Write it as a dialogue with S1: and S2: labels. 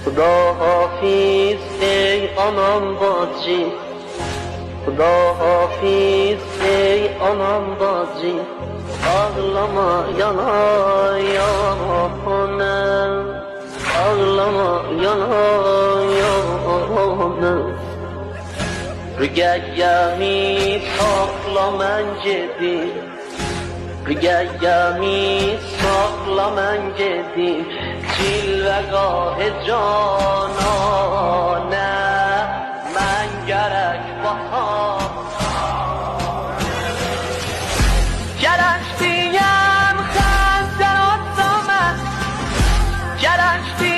S1: خدا حافظ ای آنان باجی، خدا حافظ ای آنان باجی، ağlama yana yana ağlama yana yana Rügəyəmi saxla mən gedim, Rügəyəmi saxla mən gedim, Cilvəqah-ı cananə mən gərək baxam. Gərək deyəm xəncər atsa mən, gərək deyəm